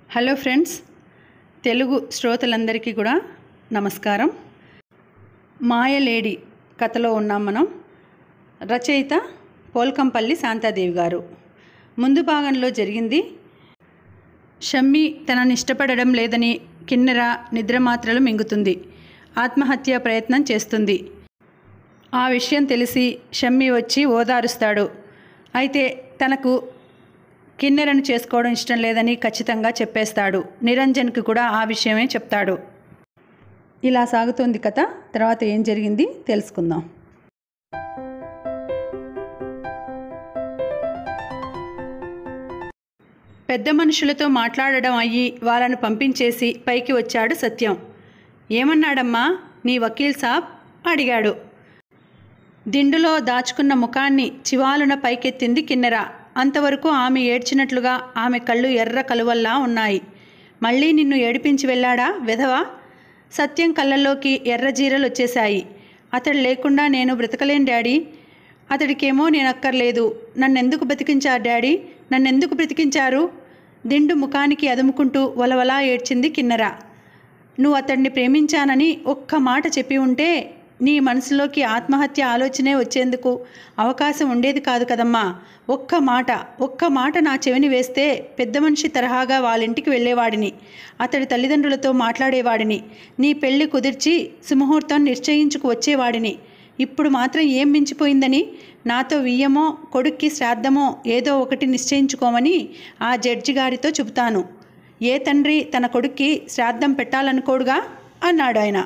Hello friends, Telugu శ్రోతలందరికీ కూడా నమస్కారం. మాయలేడి కథలో ఉన్నాం మనం. రచయిత పోల్కంపల్లి శాంతాదేవి గారు. ముందు భాగంలో జరిగింది, షమ్మి తనని ఇష్టపడడం లేదని కిన్నెర నిద్రమాత్రలు మింగుతుంది, ఆత్మహత్య ప్రయత్నం చేస్తుంది. ఆ విషయం తెలిసి షమ్మి వచ్చి ఓదారుస్తాడు. అయితే తనకు కిన్నెరను చేసుకోవడం ఇష్టం లేదని ఖచ్చితంగా చెప్పేస్తాడు. నిరంజన్కి కూడా ఆ విషయమే చెప్తాడు. ఇలా సాగుతోంది కథ. తర్వాత ఏం జరిగింది తెలుసుకుందాం. పెద్ద మనుషులతో మాట్లాడడం అయ్యి వాళ్ళను పంపించేసి పైకి వచ్చాడు సత్యం. ఏమన్నాడమ్మా నీ వకీల్ సాబ్ అడిగాడు. దిండులో దాచుకున్న ముఖాన్ని చివాలున పైకెత్తింది కిన్నెర. అంతవరకు ఆమె ఏడ్చినట్లుగా ఆమె కళ్ళు ఎర్ర కలువల్లా ఉన్నాయి. మళ్ళీ నిన్ను ఏడిపించి వెళ్ళాడా వెధవా? సత్యం కళ్ళల్లోకి ఎర్రజీరలు వచ్చేశాయి. అతడు లేకుండా నేను బ్రతకలేను డాడీ. అతడికేమో నేను అక్కర్లేదు. నన్నెందుకు బ్రతికించారు డాడీ? నన్నెందుకు బ్రతికించారు? దిండు ముఖానికి అదుముకుంటూ వలవలా ఏడ్చింది కిన్నెర. నువ్వు అతడిని ప్రేమించానని ఒక్క మాట చెప్పి ఉంటే నీ మనసులోకి ఆత్మహత్య ఆలోచనే వచ్చేందుకు అవకాశం ఉండేది కాదు కదమ్మా. ఒక్క మాట నా చెవిని వేస్తే పెద్ద మనిషి తరహాగా వాళ్ళింటికి వెళ్ళేవాడిని, అతడి తల్లిదండ్రులతో మాట్లాడేవాడిని, నీ పెళ్లి కుదిర్చి సుముహూర్తం నిశ్చయించుకు వచ్చేవాడిని. ఇప్పుడు మాత్రం ఏం మించిపోయిందని నాతో వియ్యమో కొడుక్కి శ్రాద్ధమో ఏదో ఒకటి నిశ్చయించుకోమని ఆ జడ్జి గారితో చెబుతాను. ఏ తండ్రి తన కొడుక్కి శ్రాద్ధం పెట్టాలనుకోడుగా అన్నాడు ఆయన.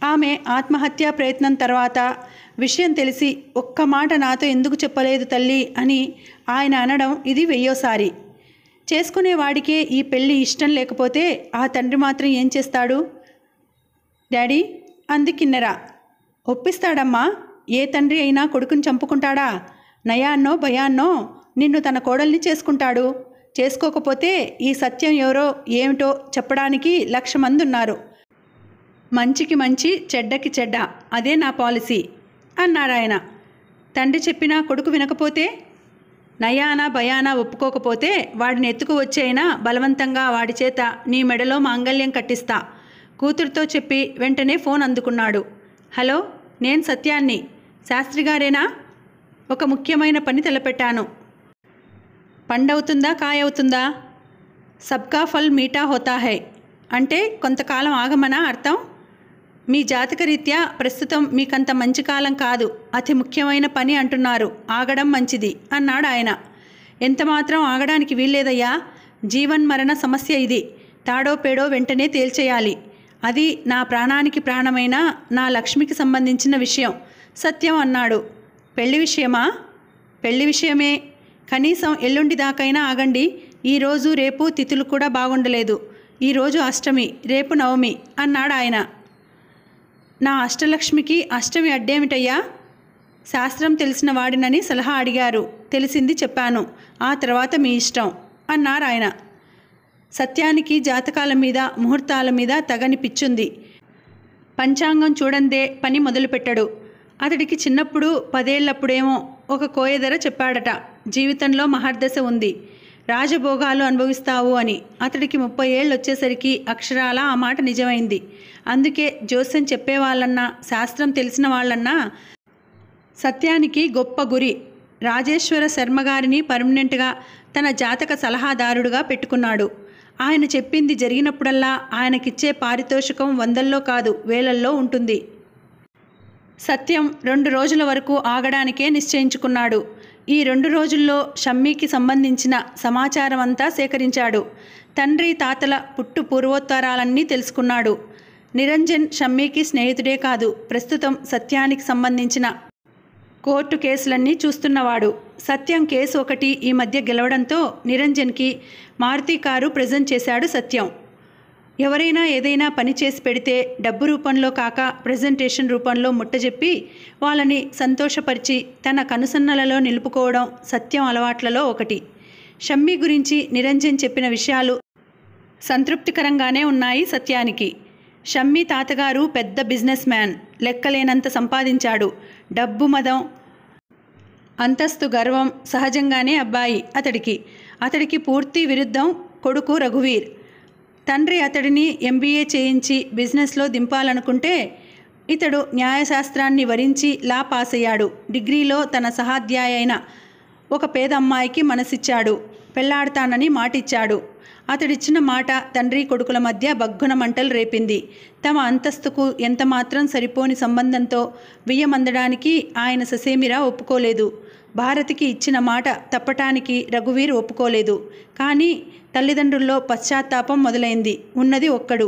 ఆమె ఆత్మహత్యా ప్రయత్నం తర్వాత విషయం తెలిసి ఒక్క మాట నాతో ఎందుకు చెప్పలేదు తల్లి అని ఆయన అనడం ఇది 1000సారి. చేసుకునేవాడికే ఈ పెళ్ళి ఇష్టం లేకపోతే ఆ తండ్రి మాత్రం ఏం చేస్తాడు డాడీ అంది కిన్నెర. ఒప్పిస్తాడమ్మా. ఏ తండ్రి అయినా కొడుకుని చంపుకుంటాడా? నయాన్నో భయాన్నో నిన్ను తన కోడల్ని చేసుకుంటాడు. చేసుకోకపోతే ఈ సత్యం ఎవరో ఏమిటో చెప్పడానికి 1,00,000 మంది ఉన్నారు. మంచికి మంచి చెడ్డకి చెడ్డ, అదే నా పాలసీ అన్నారాయన. తండ్రి చెప్పినా కొడుకు వినకపోతే, నయానా భయానా ఒప్పుకోకపోతే వాడిని ఎత్తుకు వచ్చైనా బలవంతంగా వాడి చేత నీ మెడలో మాంగల్యం కట్టిస్తా. కూతురుతో చెప్పి వెంటనే ఫోన్ అందుకున్నాడు. హలో, నేను సత్యాన్ని. శాస్త్రిగారేనా? ఒక ముఖ్యమైన పని తలపెట్టాను. పండవుతుందా కాయవుతుందా? సబ్కా ఫల్ మీఠా హోతా హై అంటే కొంతకాలం ఆగమనా అర్థం? మీ జాతకరీత్యా ప్రస్తుతం మీకంత మంచి కాలం కాదు, అతి ముఖ్యమైన పని అంటున్నారు. ఆగడం మంచిది అన్నాడు ఆయన. ఎంతమాత్రం ఆగడానికి వీల్లేదయ్యా. జీవన్మరణ సమస్య ఇది. తాడో పేడో వెంటనే తేల్చేయాలి. అది నా ప్రాణానికి ప్రాణమైన నా లక్ష్మికి సంబంధించిన విషయం సత్యం అన్నాడు. పెళ్లి విషయమా? పెళ్లి విషయమే. కనీసం ఎల్లుండి దాకైనా ఆగండి. ఈరోజు రేపు తిథులు కూడా బాగుండలేదు. ఈరోజు అష్టమి, రేపు నవమి అన్నాడు ఆయన. నా అష్టలక్ష్మికి అష్టమి అడ్డేమిటయ్యా? శాస్త్రం తెలిసిన వాడినని సలహా అడిగారు. తెలిసింది చెప్పాను. ఆ తర్వాత మీ ఇష్టం అన్నారు ఆయన. సత్యానికి జాతకాల మీద ముహూర్తాల మీద తగని పిచ్చుంది. పంచాంగం చూడందే పని మొదలుపెట్టడు. అతడికి చిన్నప్పుడు 10 ఏళ్లప్పుడేమో ఒక కోయదర చెప్పాడట, జీవితంలో మహర్దశ ఉంది, రాజభోగాలు అనుభవిస్తావు అని. అతడికి 30 ఏళ్ళు వచ్చేసరికి అక్షరాల ఆ మాట నిజమైంది. అందుకే జోస్యం చెప్పేవాళ్ళన్నా శాస్త్రం తెలిసిన వాళ్ళన్నా సత్యానికి గొప్ప గురి. రాజేశ్వర శర్మగారిని పర్మనెంట్గా తన జాతక సలహాదారుడుగా పెట్టుకున్నాడు. ఆయన చెప్పింది జరిగినప్పుడల్లా ఆయనకిచ్చే పారితోషికం 100ల్లో కాదు 1000ల్లో ఉంటుంది. సత్యం 2 రోజుల వరకు ఆగడానికే నిశ్చయించుకున్నాడు. ఈ 2 రోజుల్లో షమ్మీకి సంబంధించిన సమాచారం అంతా సేకరించాడు. తండ్రి తాతల పుట్టు పూర్వోత్తరాలన్నీ తెలుసుకున్నాడు. నిరంజన్ షమ్మీకి స్నేహితుడే కాదు, ప్రస్తుతం సత్యానికి సంబంధించిన కోర్టు కేసులన్నీ చూస్తున్నవాడు. సత్యం కేసు ఒకటి ఈ మధ్య గెలవడంతో నిరంజన్కి మారుతి కారు ప్రజెంట్ చేశాడు సత్యం. ఎవరైనా ఏదైనా పని చేసి పెడితే డబ్బు రూపంలో కాక ప్రజెంటేషన్ రూపంలో ముట్టజెప్పి వాళ్ళని సంతోషపరిచి తన కనుసన్నలలో నిలుపుకోవడం సత్యం అలవాట్లలో ఒకటి. షమ్మీ గురించి నిరంజన్ చెప్పిన విషయాలు సంతృప్తికరంగానే ఉన్నాయి సత్యానికి. షమ్మీ తాతగారు పెద్ద బిజినెస్ మ్యాన్, లెక్కలేనంత సంపాదించాడు. డబ్బు మదం, అంతస్తు గర్వం సహజంగానే అబ్బాయి అతడికి పూర్తి విరుద్ధం కొడుకు రఘువీర్. తండ్రి అతడిని MBA చేయించి బిజినెస్లో దింపాలనుకుంటే ఇతడు న్యాయశాస్త్రాన్ని వరించి లా పాస్ అయ్యాడు. డిగ్రీలో తన సహాధ్యాయ అయిన ఒక పేద అమ్మాయికి మనసిచ్చాడు. పెళ్లాడతానని మాటిచ్చాడు. అతడిచ్చిన మాట తండ్రి కొడుకుల మధ్య బగ్గున మంటలు రేపింది. తమ అంతస్తుకు ఎంతమాత్రం సరిపోని సంబంధంతో బియ్యమందడానికి ఆయన ససేమిరా ఒప్పుకోలేదు. భారతికి ఇచ్చిన మాట తప్పటానికి రఘువీర్ ఒప్పుకోలేదు. కానీ తల్లిదండ్రుల్లో పశ్చాత్తాపం మొదలైంది. ఉన్నది ఒక్కడు.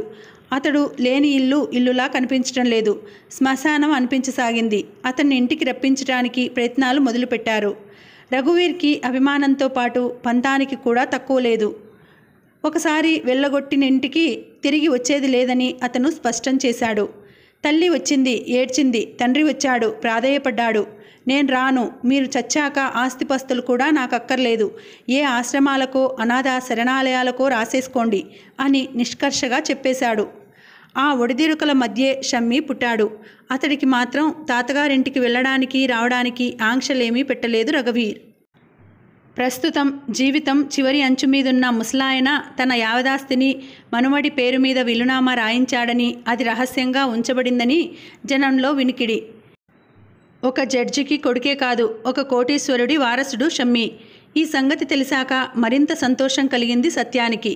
అతడు లేని ఇల్లు ఇల్లులా కనిపించడం లేదు. శ్మశానం అనిపించసాగింది. అతన్ని ఇంటికి రప్పించడానికి ప్రయత్నాలు మొదలుపెట్టారు. రఘువీర్కి అభిమానంతో పాటు పంతానికి కూడా తక్కువ లేదు. ఒకసారి వెళ్ళగొట్టిన ఇంటికి తిరిగి వచ్చేది లేదని అతను స్పష్టం చేశాడు. తల్లి వచ్చింది, ఏడ్చింది. తండ్రి వచ్చాడు, ప్రాధేయపడ్డాడు. నేను రాను, మీరు చచ్చాక ఆస్తిపస్తులు కూడా నాకు అక్కర్లేదు, ఏ ఆశ్రమాలకో అనాథ శరణాలయాలకో రాసేసుకోండి అని నిష్కర్షగా చెప్పేశాడు. ఆ ఒడిదిరుకల మధ్యే షమ్మి పుట్టాడు. అతడికి మాత్రం తాతగారింటికి వెళ్ళడానికి రావడానికి ఆంక్షలేమీ పెట్టలేదు రఘువీర్. ప్రస్తుతం జీవితం చివరి అంచు మీదున్న ముసలాయన తన యావదాస్తిని మనుమడి పేరు మీద విలునామా రాయించాడని, అది రహస్యంగా ఉంచబడిందని జనంలో వినికిడి. ఒక జడ్జికి కొడుకే కాదు, ఒక కోటీశ్వరుడి వారసుడు షమ్మి. ఈ సంగతి తెలిసాక మరింత సంతోషం కలిగింది సత్యానికి.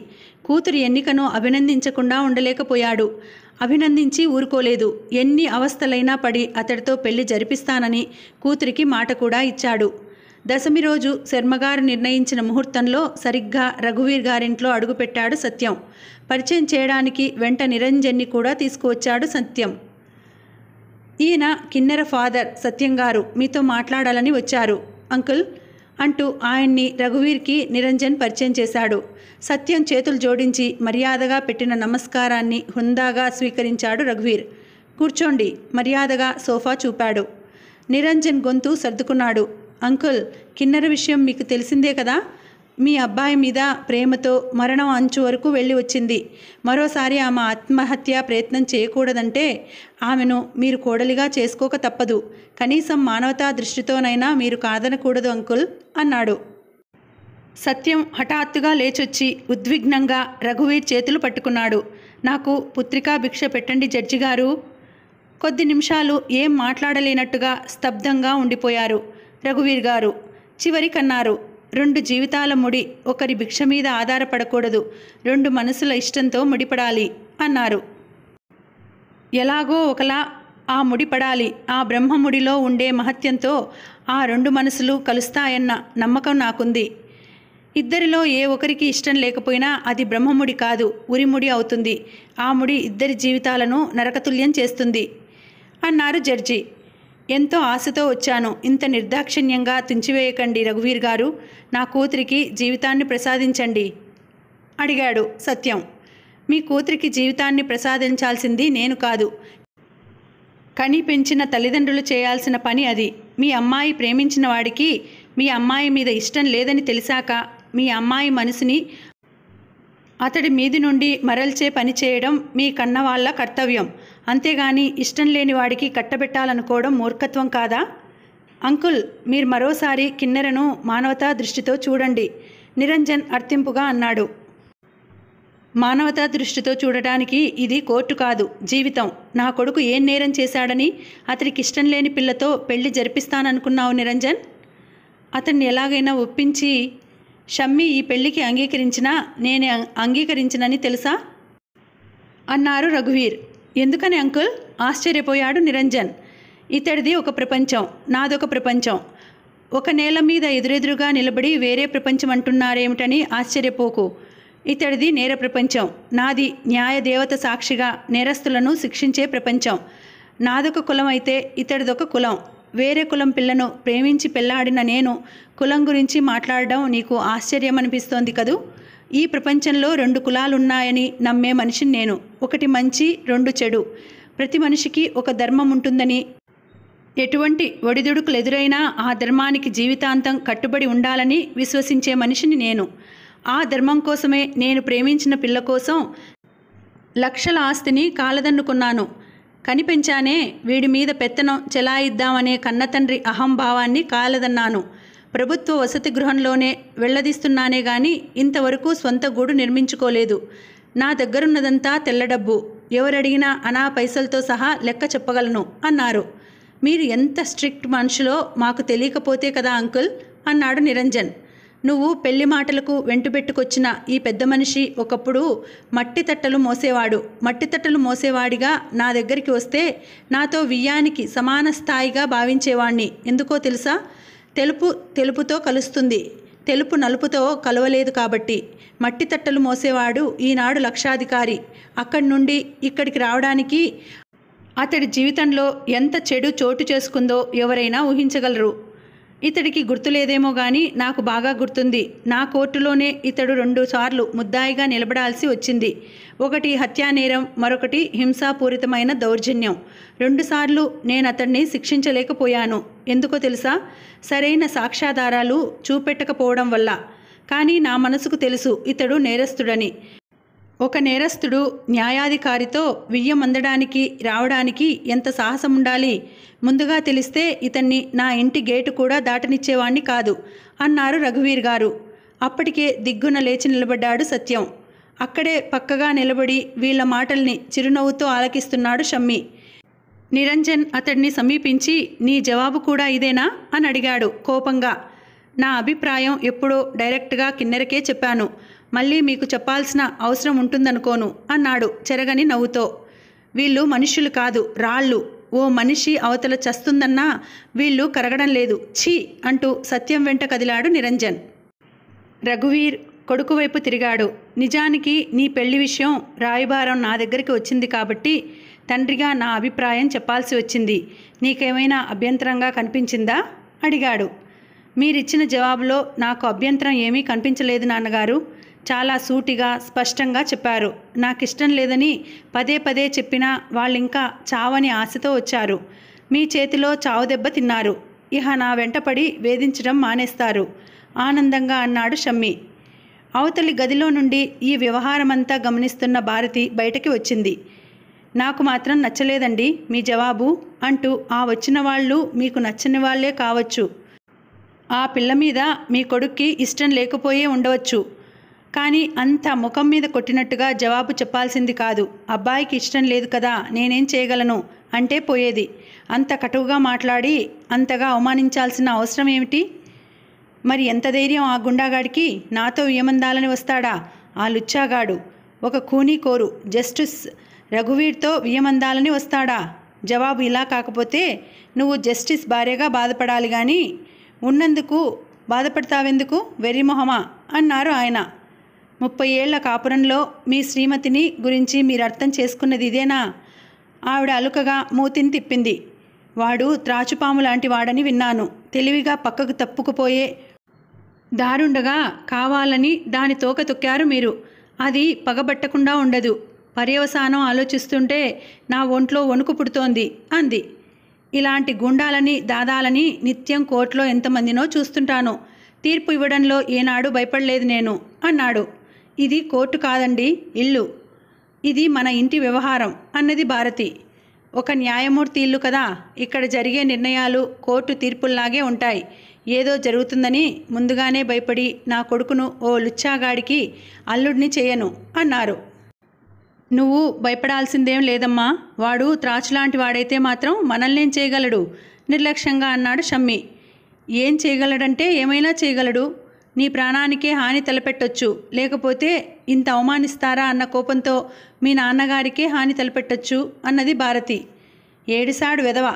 కూతురి ఎన్నికను అభినందించకుండా ఉండలేకపోయాడు. అభినందించి ఊరుకోలేదు. ఎన్ని అవస్థలైనా పడి అతడితో పెళ్లి జరిపిస్తానని కూతురికి మాట కూడా ఇచ్చాడు. దశమి రోజు శర్మగారు నిర్ణయించిన ముహూర్తంలో సరిగ్గా రఘువీర్ గారింట్లో అడుగుపెట్టాడు సత్యం. పరిచయం చేయడానికి వెంట నిరంజన్ని కూడా తీసుకువచ్చాడు సత్యం. ఈయన కిన్నెర ఫాదర్ సత్యం గారు, మీతో మాట్లాడాలని వచ్చారు అంకుల్ అంటూ ఆయన్ని రఘువీర్కి నిరంజన్ పరిచయం చేశాడు. సత్యం చేతులు జోడించి మర్యాదగా పెట్టిన నమస్కారాన్ని హుందాగా స్వీకరించాడు రఘువీర్. కూర్చోండి, మర్యాదగా సోఫా చూపాడు. నిరంజన్ గొంతు సర్దుకున్నాడు. అంకుల్, కిన్నెర విషయం మీకు తెలిసిందే కదా. మీ అబ్బాయి మీద ప్రేమతో మరణం అంచు వరకు వెళ్ళి వచ్చింది. మరోసారి ఆమె ఆత్మహత్య ప్రయత్నం చేయకూడదంటే ఆమెను మీరు కోడలిగా చేసుకోక తప్పదు. కనీసం మానవతా దృష్టితోనైనా మీరు కాదనకూడదు అంకుల్ అన్నాడు. సత్యం హఠాత్తుగా లేచొచ్చి ఉద్విగ్నంగా రఘువీర్ చేతులు పట్టుకున్నాడు. నాకు పుత్రికా భిక్ష పెట్టండి జడ్జి గారు. కొద్ది నిమిషాలు ఏం మాట్లాడలేనట్టుగా స్తబ్దంగా ఉండిపోయారు రఘువీర్ గారు. చివరికన్నారు, 2 జీవితాల ముడి ఒకరి భిక్ష మీద ఆధారపడకూడదు, 2 మనసుల ఇష్టంతో ముడిపడాలి అన్నారు. ఎలాగో ఒకలా ఆ ముడిపడాలి. ఆ బ్రహ్మముడిలో ఉండే మహత్యంతో ఆ 2 మనసులు కలుస్తాయన్న నమ్మకం నాకుంది. ఇద్దరిలో ఏ ఒకరికి ఇష్టం లేకపోయినా అది బ్రహ్మముడి కాదు, ఉరిముడి అవుతుంది. ఆ ముడి ఇద్దరి జీవితాలను నరకతుల్యం చేస్తుంది అన్నారు జడ్జి. ఎంతో ఆశతో వచ్చాను, ఇంత నిర్దాక్షిణ్యంగా తుంచివేయకండి రఘువీర్ గారు. నా కూతురికి జీవితాన్ని ప్రసాదించండి అడిగాడు సత్యం. మీ కూతురికి జీవితాన్ని ప్రసాదించాల్సింది నేను కాదు, కని పెంచిన తల్లిదండ్రులు చేయాల్సిన పని అది. మీ అమ్మాయి ప్రేమించిన వాడికి మీ అమ్మాయి మీద ఇష్టం లేదని తెలిసాక మీ అమ్మాయి మనసుని అతడి మీది నుండి మరల్చే పని చేయడం మీ కన్నవాళ్ల కర్తవ్యం. అంతేగాని ఇష్టం లేని వాడికి కట్టబెట్టాలనుకోవడం మూర్ఖత్వం కాదా? అంకుల్, మీరు మరోసారి కిన్నెరను మానవతా దృష్టితో చూడండి నిరంజన్ అర్థింపుగా అన్నాడు. మానవతా దృష్టితో చూడటానికి ఇది కోర్టు కాదు, జీవితం. నా కొడుకు ఏం నేరం చేశాడని అతడికి ఇష్టం లేని పిల్లతో పెళ్లి జరిపిస్తాననుకున్నావు నిరంజన్? అతన్ని ఎలాగైనా ఒప్పించి షమ్మి ఈ పెళ్లికి అంగీకరించినా నేనే అంగీకరించనని తెలుసా అన్నారు రఘువీర్. ఎందుకని అంకుల్? ఆశ్చర్యపోయాడు నిరంజన్. ఇతడిది ఒక ప్రపంచం, నాదొక ప్రపంచం. ఒక నేల మీద ఎదురెదురుగా నిలబడి వేరే ప్రపంచం అంటున్నారేమిటని ఆశ్చర్యపోకు. ఇతడిది నేర ప్రపంచం, నాది న్యాయదేవత సాక్షిగా నేరస్తులను శిక్షించే ప్రపంచం. నాదొక కులం అయితే ఇతడిదొక కులం. వేరే కులం పిల్లను ప్రేమించి పెళ్లాడిన నేను కులం గురించి మాట్లాడడం నీకు ఆశ్చర్యం అనిపిస్తోంది కదూ? ఈ ప్రపంచంలో 2 కులాలున్నాయని నమ్మే మనిషిని నేను. ఒకటి మంచి, 2 చెడు. ప్రతి మనిషికి ఒక ధర్మం ఉంటుందని, ఎటువంటి ఒడిదుడుకులు ఎదురైనా ఆ ధర్మానికి జీవితాంతం కట్టుబడి ఉండాలని విశ్వసించే మనిషిని నేను. ఆ ధర్మం కోసమే నేను ప్రేమించిన పిల్ల కోసం లక్షల ఆస్తిని కాలదన్నుకున్నాను. కనిపెంచానే, వీడి మీద పెత్తనం చెలాయిద్దామనే కన్నతండ్రి అహంభావాన్ని కాలదన్నాను. ప్రభుత్వ వసతి గృహంలోనే వెళ్ళదీస్తున్నానే గాని ఇంతవరకు స్వంత గూడు నిర్మించుకోలేదు. నా దగ్గరున్నదంతా తెల్లడబ్బు. ఎవరడిగినా అనా పైసలతో సహా లెక్క చెప్పగలను అన్నారు. మీరు ఎంత స్ట్రిక్ట్ మనుషులో మాకు తెలియకపోతే కదా అంకుల్ అన్నాడు నిరంజన్. నువ్వు పెళ్లి మాటలకు వెంటుబెట్టుకొచ్చిన ఈ పెద్ద మనిషి ఒకప్పుడు మట్టి తట్టలు మోసేవాడు. మట్టి తట్టలు మోసేవాడిగా నా దగ్గరికి వస్తే నాతో వియ్యానికి సమాన స్థాయిగా భావించేవాణ్ణి. ఎందుకో తెలుసా? తెలుపు తెలుపుతో కలుస్తుంది, తెలుపు నలుపుతో కలవలేదు కాబట్టి. మట్టి తట్టలు మోసేవాడు ఈనాడు లక్షాధికారి. అక్కడి నుండి ఇక్కడికి రావడానికి అతడి జీవితంలో ఎంత చెడు చోటు చేసుకుందో ఎవరైనా ఊహించగలరు. ఇతడికి గుర్తులేదేమో కానీ నాకు బాగా గుర్తుంది. నా కోర్టులోనే ఇతడు 2 సార్లు ముద్దాయిగా నిలబడాల్సి వచ్చింది. ఒకటి హత్యానేరం, మరొకటి హింసాపూరితమైన దౌర్జన్యం. 2 సార్లు నేను అతన్ని శిక్షించలేకపోయాను. ఎందుకో తెలుసా? సరైన సాక్ష్యాధారాలు చూపెట్టకపోవడం వల్ల. కానీ నా మనసుకు తెలుసు ఇతడు నేరస్తుడని. ఒక నేరస్తుడు న్యాయాధికారితో వియ్యం అందడానికి రావడానికి ఎంత సాహసం ఉండాలి. ముందుగా తెలిస్తే ఇతన్ని నా ఇంటి గేటు కూడా దాటనిచ్చేవాణ్ణి కాదు అన్నారు రఘువీర్ గారు. అప్పటికే దిగ్గున లేచి నిలబడ్డాడు సత్యం. అక్కడే పక్కగా నిలబడి వీళ్ల మాటల్ని చిరునవ్వుతో ఆలకిస్తున్నాడు షమ్మి. నిరంజన్ అతడిని సమీపించి నీ జవాబు కూడా ఇదేనా అని అడిగాడు కోపంగా. నా అభిప్రాయం ఎప్పుడో డైరెక్ట్గా కిన్నెరకే చెప్పాను. మళ్ళీ మీకు చెప్పాల్సిన అవసరం ఉంటుందనుకోను అన్నాడు చెరగని నవ్వుతో. వీళ్ళు మనుష్యులు కాదు, రాళ్ళు. ఓ మనిషి అవతల చస్తుందన్నా వీళ్ళు కరగడం లేదు. ఛీ అంటూ సత్యం వెంట కదిలాడు నిరంజన్. రఘువీర్ కొడుకు వైపు తిరిగాడు. నిజానికి నీ పెళ్లి విషయం రాయబారం నా దగ్గరికి వచ్చింది కాబట్టి తండ్రిగా నా అభిప్రాయం చెప్పాల్సి వచ్చింది. నీకేమైనా అభ్యంతరంగా కనిపించిందా అడిగాడు. మీరిచ్చిన జవాబులో నాకు అభ్యంతరం ఏమీ కనిపించలేదు నాన్నగారు. చాలా సూటిగా స్పష్టంగా చెప్పారు. నాకిష్టం లేదని పదే పదే చెప్పినా వాళ్ళింకా చావని ఆశతో వచ్చారు. మీ చేతిలో చావు దెబ్బ తిన్నారు. ఇహ నా వెంటపడి వేధించడం మానేస్తారు ఆనందంగా అన్నాడు షమ్మి. అవతలి గదిలో నుండి ఈ వ్యవహారమంతా గమనిస్తున్న భారతి బయటకి వచ్చింది. నాకు మాత్రం నచ్చలేదండి మీ జవాబు అంటూ ఆ వచ్చిన వాళ్ళు మీకు నచ్చని వాళ్లే కావచ్చు. ఆ పిల్ల మీద మీ కొడుక్కి ఇష్టం లేకపోయే ఉండవచ్చు. కానీ అంత ముఖం మీద కొట్టినట్టుగా జవాబు చెప్పాల్సింది కాదు. అబ్బాయికి ఇష్టం లేదు కదా, నేనేం చేయగలను అంటే పోయేది. అంత కటువుగా మాట్లాడి అంతగా అవమానించాల్సిన అవసరం ఏమిటి? మరి ఎంత ధైర్యం ఆ గుండాగాడికి? నాతో వియమందాలని వస్తాడా ఆ లుచ్చాగాడు? ఒక కూనీకోరు జస్టిస్ రఘువీర్తో వియమందాలని వస్తాడా? జవాబు ఇలా కాకపోతే నువ్వు జస్టిస్ భార్యగా బాధపడాలి కానీ ఉన్నందుకు బాధపడతావెందుకు వెర్రిమొహమా అన్నారు ఆయన. 30 ఏళ్ల కాపురంలో మీ శ్రీమతిని గురించి మీరు అర్థం చేసుకున్నది ఇదేనా? ఆవిడ అలుకగా మూతిని తిప్పింది. వాడు త్రాచుపాము లాంటి వాడని విన్నాను. తెలివిగా పక్కకు తప్పుకుపోయే దారుండగా కావాలని దాని తోక తొక్కారు మీరు. అది పగబట్టకుండా ఉండదు. పర్యవసానం ఆలోచిస్తుంటే నా ఒంట్లో వణుకు పుడుతోంది అంది. ఇలాంటి గుండాలని దాదాలని నిత్యం కోర్టులో ఎంతమందినో చూస్తుంటాను. తీర్పు ఇవ్వడంలో ఏనాడు భయపడలేదు నేను అన్నాడు. ఇది కోర్టు కాదండి, ఇల్లు. ఇది మన ఇంటి వ్యవహారం అన్నది భారతి. ఒక న్యాయమూర్తి ఇల్లు కదా, ఇక్కడ జరిగే నిర్ణయాలు కోర్టు తీర్పుల్లాగే ఉంటాయి. ఏదో జరుగుతుందని ముందుగానే భయపడి నా కొడుకును ఓ లుచ్చాగాడికి అల్లుడిని చేయను అన్నారు. నువ్వు భయపడాల్సిందేం లేదమ్మా. వాడు త్రాచులాంటి వాడైతే మాత్రం మనల్నేం చేయగలడు నిర్లక్ష్యంగా అన్నాడు షమ్మి. ఏం చేయగలడంటే ఏమైనా చేయగలడు. నీ ప్రాణానికే హాని తలపెట్టొచ్చు. లేకపోతే ఇంత అవమానిస్తారా అన్న కోపంతో మీ నాన్నగారికే హాని తలపెట్టొచ్చు అన్నది భారతి. ఏడిసాడు వెధవ.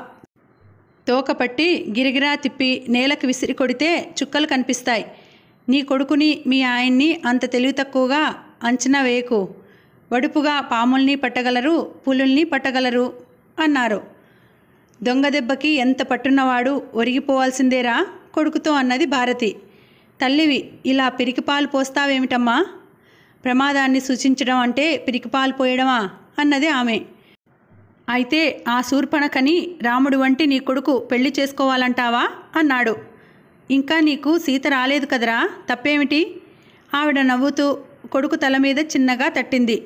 తోకపట్టి గిరిగిరా తిప్పి నేలకు విసిరి కొడితే చుక్కలు కనిపిస్తాయి. నీ కొడుకుని మీ ఆయన్ని అంత తెలివి తక్కువగా అంచనా వేయకు. వడుపుగా పాముల్ని పట్టగలరు, పులుల్ని పట్టగలరు అన్నారు. దొంగ దెబ్బకి ఎంత పట్టున్నవాడు ఒరిగిపోవాల్సిందేరా కొడుకుతో అన్నది భారతి. తల్లివి ఇలా పిరికిపాలు పోస్తావేమిటమ్మా? ప్రమాదాన్ని సూచించడం అంటే పిరికిపాలు పోయడమా అన్నది ఆమె. అయితే ఆ శూర్పణఖని రాముడు వంటి నీ కొడుకు పెళ్లి చేసుకోవాలంటావా అన్నాడు. ఇంకా నీకు సీత రాలేదు కదరా, తప్పేమిటి? ఆవిడ నవ్వుతూ కొడుకు తల మీద చిన్నగా తట్టింది.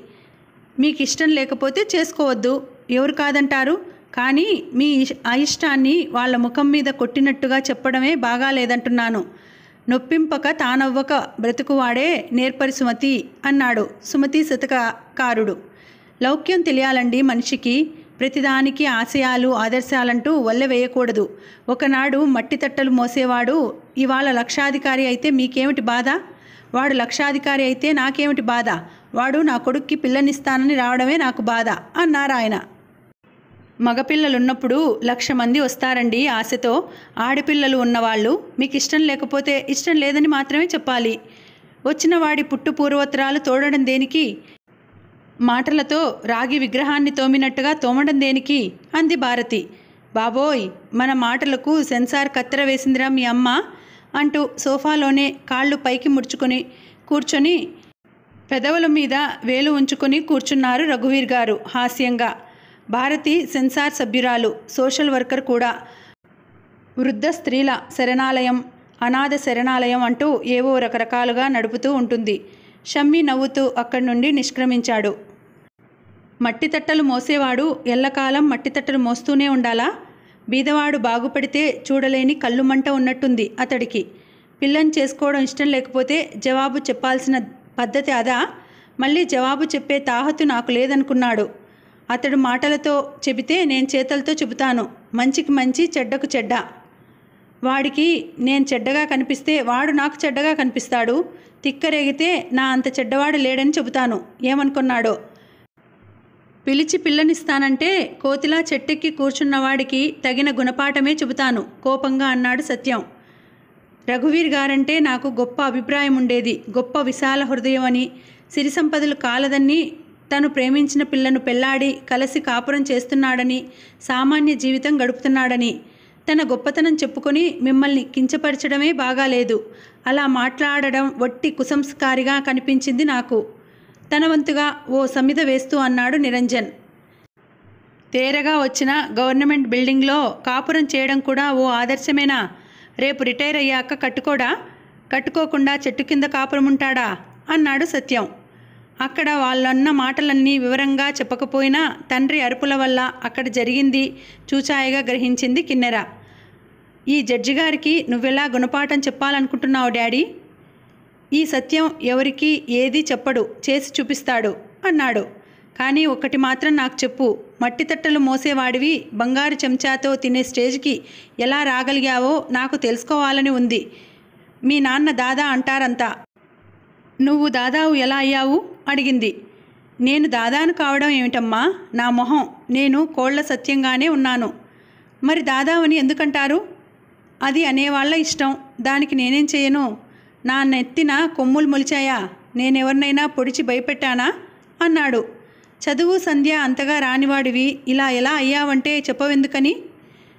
మీకు ఇష్టం లేకపోతే చేసుకోవద్దు, ఎవరు కాదంటారు? కానీ మీ అయిష్టాన్ని వాళ్ళ ముఖం మీద కొట్టినట్టుగా చెప్పడమే బాగాలేదంటున్నాను. నొప్పింపక తానవ్వక బ్రతుకువాడే నేర్పరి సుమతి అన్నాడు సుమతి శతకారుడు. లౌక్యం తెలియాలండి మనిషికి. ప్రతిదానికి ఆశయాలు ఆదర్శాలంటూ వల్లె వేయకూడదు. ఒకనాడు మట్టి తట్టలు మోసేవాడు ఇవాళ లక్షాధికారి అయితే మీకేమిటి బాధ? వాడు లక్షాధికారి అయితే నాకేమిటి బాధ? వాడు నా కొడుక్కి పిల్లనిస్తానని రావడమే నాకు బాధ అన్నారాయన. మగపిల్లలున్నప్పుడు 1,00,000 మంది వస్తారండి ఆశతో. ఆడపిల్లలు ఉన్నవాళ్ళు మీకు ఇష్టం లేకపోతే ఇష్టం లేదని మాత్రమే చెప్పాలి. వచ్చిన వాడి పుట్టు పూర్వోత్తరాలు తోడడం దేనికి? మాటలతో రాగి విగ్రహాన్ని తోమినట్టుగా తోమడం దేనికి? అంది భారతి. బాబోయ్, మన మాటలకు సెన్సార్ కత్తెర వేసిందిరా మీ అమ్మ అంటూ సోఫాలోనే కాళ్ళు పైకి ముడుచుకొని కూర్చొని పెదవుల మీద వేలు ఉంచుకొని కూర్చున్నారు రఘువీర్ గారు హాస్యంగా. భారతి సెన్సార్ సభ్యురాలు, సోషల్ వర్కర్ కూడా. వృద్ధ స్త్రీల శరణాలయం, అనాథ శరణాలయం అంటూ ఏవో రకరకాలుగా నడుపుతూ ఉంటుంది. షమ్మి నవ్వుతూ అక్కడి నుండి నిష్క్రమించాడు. మట్టి తట్టలు మోసేవాడు ఎల్లకాలం మట్టి తట్టలు మోస్తూనే ఉండాలా? బీదవాడు బాగుపడితే చూడలేని కళ్ళు మంట ఉన్నట్టుంది అతడికి. పిల్లని చేసుకోవడం ఇష్టం లేకపోతే జవాబు చెప్పాల్సిన పద్ధతి అదా? మళ్ళీ జవాబు చెప్పే తాహతు నాకు లేదనుకున్నాడు. అతడు మాటలతో చెబితే నేను చేతలతో చెబుతాను. మంచికి మంచి, చెడ్డకు చెడ్డ. వాడికి నేను చెడ్డగా కనిపిస్తే వాడు నాకు చెడ్డగా కనిపిస్తాడు. తిక్కరేగితే నా అంత చెడ్డవాడు లేడని చెబుతాను. ఏమనుకున్నాడో. పిలిచి పిల్లనిస్తానంటే కోతిలా చెట్టెక్కి కూర్చున్నవాడికి తగిన గుణపాఠమే చెబుతాను కోపంగా అన్నాడు సత్యం. రఘువీర్ గారంటే నాకు గొప్ప అభిప్రాయం ఉండేది. గొప్ప విశాల హృదయం అని, సిరి సంపదలు కాలదని, తను ప్రేమించిన పిల్లను పెళ్లాడి కలిసి కాపురం చేస్తున్నాడని, సామాన్య జీవితం గడుపుతున్నాడని. తన గొప్పతనం చెప్పుకొని మిమ్మల్ని కించపరచడమే బాగాలేదు. అలా మాట్లాడడం వట్టి కుసంస్కారిగా కనిపించింది నాకు. తన వంతుగా ఓ సమిధ వేస్తూ అన్నాడు నిరంజన్. తేరగా వచ్చిన గవర్నమెంట్ బిల్డింగ్లో కాపురం చేయడం కూడా ఓ ఆదర్శమేనా? రేపు రిటైర్ అయ్యాక కట్టుకోడా? కట్టుకోకుండా చెట్టు కింద కాపురం ఉంటాడా? అన్నాడు సత్యం. అక్కడ వాళ్ళన్న మాటలన్నీ వివరంగా చెప్పకపోయినా తండ్రి అరుపుల వల్ల అక్కడ జరిగింది చూచాయిగా గ్రహించింది కిన్నెర. ఈ జడ్జి గారికి నువ్వెలా గుణపాఠం చెప్పాలనుకుంటున్నావు డాడీ? ఈ సత్యం ఎవరికి ఏది చెప్పడు, చేసి చూపిస్తాడు అన్నాడు. కానీ ఒక్కటి మాత్రం నాకు చెప్పు, మట్టి తట్టలు మోసేవాడివి బంగారు చెంచాతో తినే స్టేజ్కి ఎలా రాగలిగావో నాకు తెలుసుకోవాలని ఉంది. మీ నాన్న దాదా అంటారంతా. నువ్వు దాదావు ఎలా అయ్యావు అడిగింది. నేను దాదాను కావడం ఏమిటమ్మా? నా మొహం, నేను కోళ్ల సత్యంగానే ఉన్నాను. మరి దాదావని ఎందుకంటారు? అది అనేవాళ్ళ ఇష్టం. దానికి నేనేం చేయను? నా నెత్తిన కొమ్ములు మొలిచాయా? నేనెవరినైనా పొడిచి భయపెట్టానా? అన్నాడు. చదువు సంధ్య అంతగా రానివాడివి ఇలా ఎలా అయ్యావంటే చెప్పవెందుకని?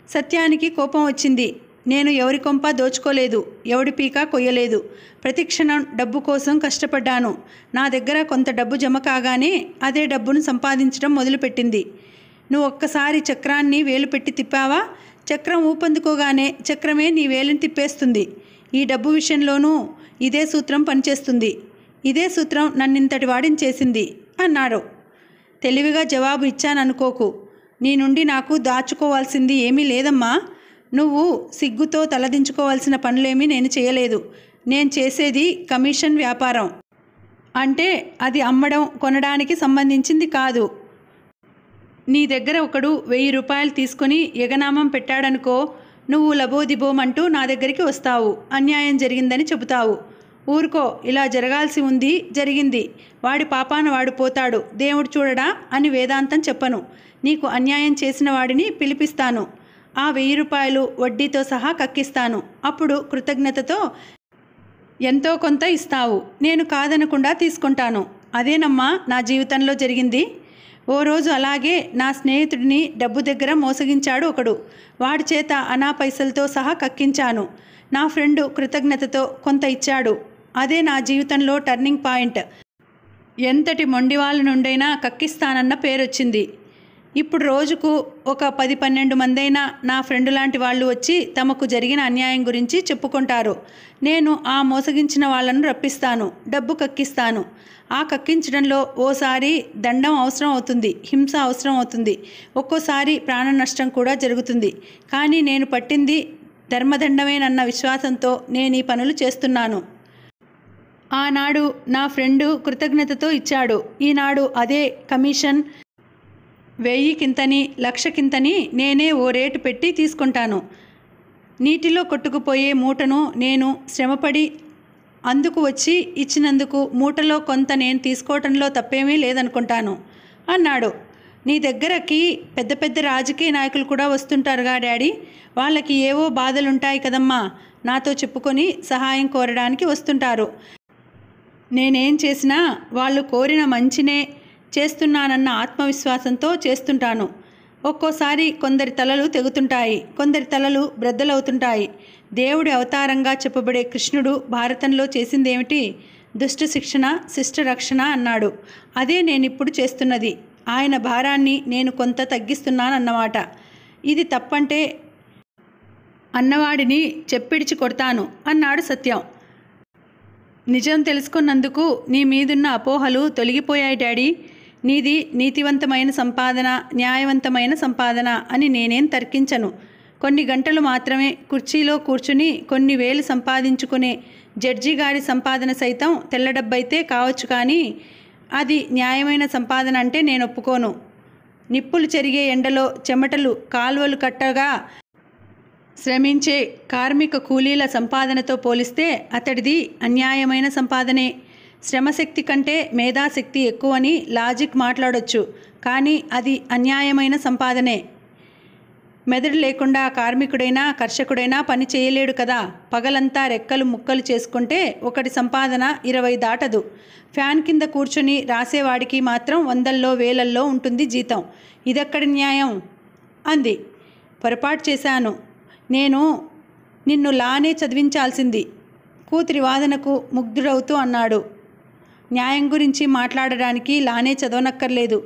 సత్యానికి కోపం వచ్చింది. నేను ఎవరి కొంప దోచుకోలేదు, ఎవడి పీక కొయ్యలేదు. ప్రతిక్షణం డబ్బు కోసం కష్టపడ్డాను. నా దగ్గర కొంత డబ్బు జమ కాగానే అదే డబ్బును సంపాదించడం మొదలుపెట్టింది. నువ్వు ఒక్కసారి చక్రాన్ని వేలు పెట్టి తిప్పావా, చక్రం ఊపందుకోగానే చక్రమే నీ వేలుని తిప్పేస్తుంది. ఈ డబ్బు విషయంలోనూ ఇదే సూత్రం పనిచేస్తుంది. ఇదే సూత్రం నన్నింతటి వాడిని చేసింది అన్నాడు. తెలివిగా జవాబు ఇచ్చాననుకోకు. నీ నుండి నాకు దాచుకోవాల్సింది ఏమీ లేదమ్మా. నువ్వు సిగ్గుతో తలదించుకోవాల్సిన పనులేమీ నేను చేయలేదు. నేను చేసేది కమిషన్ వ్యాపారం. అంటే అది అమ్మడం కొనడానికి సంబంధించింది కాదు. నీ దగ్గర ఒకడు 1000 రూపాయలు తీసుకొని ఎగనామం పెట్టాడనుకో, నువ్వు లబోదిబోమంటూ నా దగ్గరికి వస్తావు. అన్యాయం జరిగిందని చెబుతావు. ఊరుకో, ఇలా జరగాల్సి ఉంది, జరిగింది. వాడి పాపాన వాడు పోతాడు, దేవుడు చూడడా అని వేదాంతం చెప్పను. నీకు అన్యాయం చేసిన వాడిని పిలిపిస్తాను. ఆ 1000 రూపాయలు వడ్డీతో సహా కక్కిస్తాను. అప్పుడు కృతజ్ఞతతో ఎంతో కొంత ఇస్తావు. నేను కాదనకుండా తీసుకుంటాను. అదేనమ్మా నా జీవితంలో జరిగింది. ఓ రోజు అలాగే నా స్నేహితుడిని డబ్బు దగ్గర మోసగించాడు ఒకడు. వాడి చేత అనా పైసలతో సహా కక్కించాను. నా ఫ్రెండు కృతజ్ఞతతో కొంత ఇచ్చాడు. అదే నా జీవితంలో టర్నింగ్ పాయింట్. ఎంతటి మొండివాళ్ళ నుండైనా కక్కిస్తానన్న పేరొచ్చింది. ఇప్పుడు రోజుకు ఒక 10-12 మందైనా నా ఫ్రెండ్ లాంటి వాళ్ళు వచ్చి తమకు జరిగిన అన్యాయం గురించి చెప్పుకుంటారు. నేను ఆ మోసగించిన వాళ్ళను రప్పిస్తాను, డబ్బు కక్కిస్తాను. ఆ కక్కించడంలో ఓసారి దండం అవసరం అవుతుంది, హింస అవసరం అవుతుంది, ఒక్కోసారి ప్రాణ నష్టం కూడా జరుగుతుంది. కానీ నేను పట్టింది ధర్మదండమేనన్న విశ్వాసంతో నేను ఈ పనులు చేస్తున్నాను. ఆనాడు నా ఫ్రెండు కృతజ్ఞతతో ఇచ్చాడు. ఈనాడు అదే కమిషన్ 1000కింతని 1,00,000కింతని నేనే ఓ రేటు పెట్టి తీసుకుంటాను. నీటిలో కొట్టుకుపోయే మూటను నేను శ్రమపడి అందుకు వచ్చి ఇచ్చినందుకు మూటలో కొంత నేను తీసుకోవటంలో తప్పేమీ లేదనుకుంటాను అన్నాడు. నీ దగ్గరకి పెద్ద పెద్ద రాజకీయ నాయకులు కూడా వస్తుంటారుగా డాడీ, వాళ్ళకి ఏవో బాధలుంటాయి కదమ్మా, నాతో చెప్పుకొని సహాయం కోరడానికి వస్తుంటారు. నేనేం చేసినా వాళ్ళు కోరిన మంచినే చేస్తున్నానన్న ఆత్మవిశ్వాసంతో చేస్తుంటాను. ఒక్కోసారి కొందరి తలలు తెగుతుంటాయి, కొందరి తలలు బ్రద్దలవుతుంటాయి. దేవుడి అవతారంగా చెప్పబడే కృష్ణుడు భారతంలో చేసిందేమిటి? దుష్ట శిక్షణ, శిష్ట రక్షణ అన్నాడు. అదే నేనిప్పుడు చేస్తున్నది. ఆయన భారాన్ని నేను కొంత తగ్గిస్తున్నానన్నమాట. ఇది తప్పంటే అన్నవాడిని చెప్పిడిచి కొడతాను అన్నాడు సత్యం. నిజం తెలుసుకున్నందుకు నీ మీదున్న అపోహలు తొలగిపోయాయి డాడీ. నీది నీతివంతమైన సంపాదన, న్యాయవంతమైన సంపాదన అని నేనేం తర్కించను. కొన్ని గంటలు మాత్రమే కుర్చీలో కూర్చుని కొన్ని వేలు సంపాదించుకునే జడ్జి గారి సంపాదన సైతం తెల్లడబ్బైతే కావచ్చు, కానీ అది న్యాయమైన సంపాదన అంటే నేను ఒప్పుకోను. నిప్పులు చెరిగే ఎండలో చెమటలు కాల్వలు కట్టగా శ్రమించే కార్మిక కూలీల సంపాదనతో పోలిస్తే అతడిది అన్యాయమైన సంపాదనే. శ్రమశక్తి కంటే మేధాశక్తి ఎక్కువని లాజిక్ మాట్లాడొచ్చు, కానీ అది అన్యాయమైన సంపాదనే. మెదడు లేకుండా కార్మికుడైనా కర్షకుడైనా పని చేయలేడు కదా. పగలంతా రెక్కలు ముక్కలు చేసుకుంటే ఒకటి సంపాదన 20 దాటదు. ఫ్యాన్ కింద కూర్చొని రాసేవాడికి మాత్రం 100ల్లో 1000ల్లో ఉంటుంది జీతం. ఇదెక్కడి న్యాయం అంది. పొరపాటు చేశాను. నేను నిన్ను లానే చదివించాల్సింది, కూతురి వాదనకు ముగ్ధుడవుతూ అన్నాడు. న్యాయం గురించి మాట్లాడడానికి లానే చదవనక్కర్లేదు.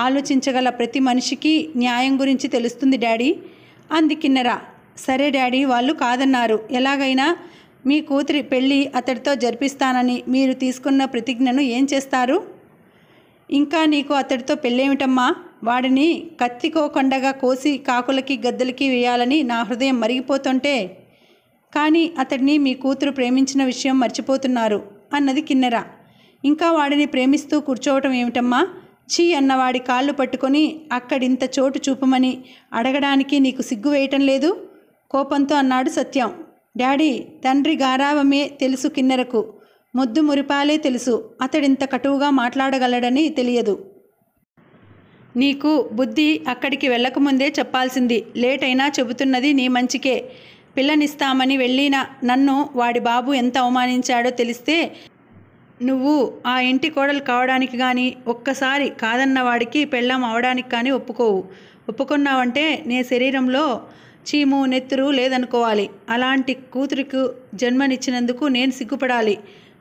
ఆలోచించగల ప్రతి మనిషికి న్యాయం గురించి తెలుస్తుంది డాడీ అంది కిన్నెర. సరే డాడీ, వాళ్ళు కాదన్నారు. ఎలాగైనా మీ కూతురి పెళ్ళి అతడితో జరిపిస్తానని మీరు తీసుకున్న ప్రతిజ్ఞను ఏం చేస్తారు? ఇంకా నీకు అతడితో పెళ్ళేమిటమ్మా? వాడిని కత్తికోకొండగా కోసి కాకులకి గద్దలకి వేయాలని నా హృదయం మరిగిపోతుంటే, కానీ అతడిని మీ కూతురు ప్రేమించిన విషయం మర్చిపోతున్నారు అన్నది కిన్నెర. ఇంకా వాడిని ప్రేమిస్తూ కూర్చోవటం ఏమిటమ్మా? చీ అన్నవాడి కాళ్ళు పట్టుకొని అక్కడింత చోటు చూపమని అడగడానికి నీకు సిగ్గు వేయటం లేదు? కోపంతో అన్నాడు సత్యం. డాడీ, తండ్రి గారావమే తెలుసు కిన్నెరకు, ముద్దు మురిపాలే తెలుసు. అతడింత కటువుగా మాట్లాడగలడని తెలియదు. నీకు బుద్ధి అక్కడికి వెళ్ళకముందే చెప్పాల్సింది. లేట్ అయినా చెబుతున్నది నీ మంచికే. పిల్లనిస్తామని వెళ్ళిన నన్ను వాడి బాబు ఎంత అవమానించాడో తెలిస్తే నువ్వు ఆ ఇంటి కోడలు కావడానికి కానీ, ఒక్కసారి కాదన్నవాడికి పెళ్ళాం అవడానికి కానీ ఒప్పుకోవు. ఒప్పుకున్నావంటే నీ శరీరంలో చీము నెత్తురు లేదనుకోవాలి. అలాంటి కూతురికి జన్మనిచ్చినందుకు నేను సిగ్గుపడాలి.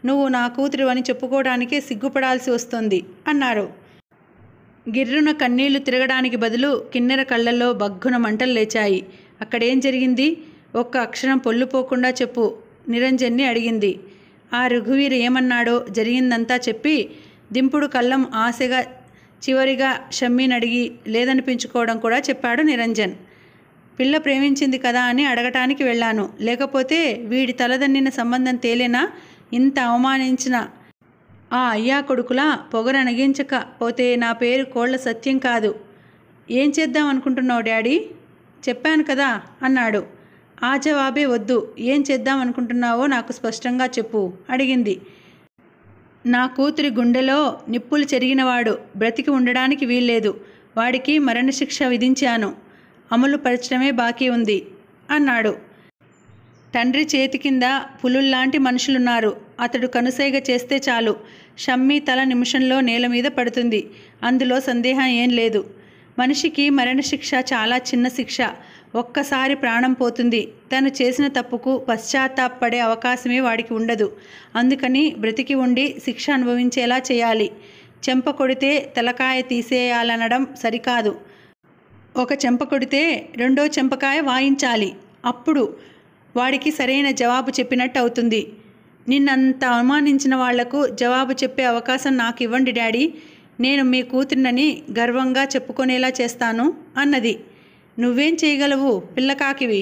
నువ్వు నా కూతురు అని చెప్పుకోవడానికే సిగ్గుపడాల్సి వస్తుంది అన్నారు. గిర్రున కన్నీళ్లు తిరగడానికి బదులు కిన్నెర కళ్ళల్లో బగ్గున మంటలు లేచాయి. అక్కడేం జరిగింది? ఒక్క అక్షరం పొల్లుపోకుండా చెప్పు నిరంజన్ని అడిగింది. ఆ రఘువీర్ ఏమన్నాడో జరిగిందంతా చెప్పి దింపుడు కళ్ళం ఆశగా చివరిగా షమ్మీనడిగి లేదనిపించుకోవడం కూడా చెప్పాడు నిరంజన్. పిల్ల ప్రేమించింది కదా అని అడగటానికి వెళ్ళాను. లేకపోతే వీడి తలదన్నిన సంబంధం తేలేనా? ఇంత అవమానించిన ఆ అయ్యా కొడుకులా పొగరనగించకపోతే నా పేరు కోళ్ల సత్యం కాదు. ఏం చేద్దాం అనుకుంటున్నావు డాడీ? చెప్పాను కదా అన్నాడు. ఆ జవాబే వద్దు. ఏం చేద్దాం అనుకుంటున్నావో నాకు స్పష్టంగా చెప్పు అడిగింది. నా కూతురి గుండెలో నిప్పులు చెరిగినవాడు బ్రతికి ఉండడానికి వీల్లేదు. వాడికి మరణశిక్ష విధించాను. అమలు పరచడమే బాకీ ఉంది అన్నాడు. తండ్రి చేతి కింద పులుల్లాంటి మనుషులున్నారు. అతడు కనుసైగ చేస్తే చాలు షమ్మీ తల నిమిషంలో నేల మీద పడుతుంది. అందులో సందేహం ఏం లేదు. మనిషికి మరణశిక్ష చాలా చిన్న శిక్ష. ఒక్కసారి ప్రాణం పోతుంది. తను చేసిన తప్పుకు పశ్చాత్తాపపడే అవకాశమే వాడికి ఉండదు. అందుకని బ్రతికి ఉండి శిక్ష అనుభవించేలా చేయాలి. చెంప కొడితే తలకాయ తీసేయాలనడం సరికాదు. ఒక చెంప కొడితే రెండో చెంపకాయ వాయించాలి. అప్పుడు వాడికి సరైన జవాబు చెప్పినట్టు అవుతుంది. నిన్నంత అవమానించిన వాళ్లకు జవాబు చెప్పే అవకాశం నాకు ఇవ్వండి డాడీ. నేను మీ కూతురినని గర్వంగా చెప్పుకునేలా చేస్తాను అన్నది. నువ్వేం చేయగలవు? పిల్లకాకివి.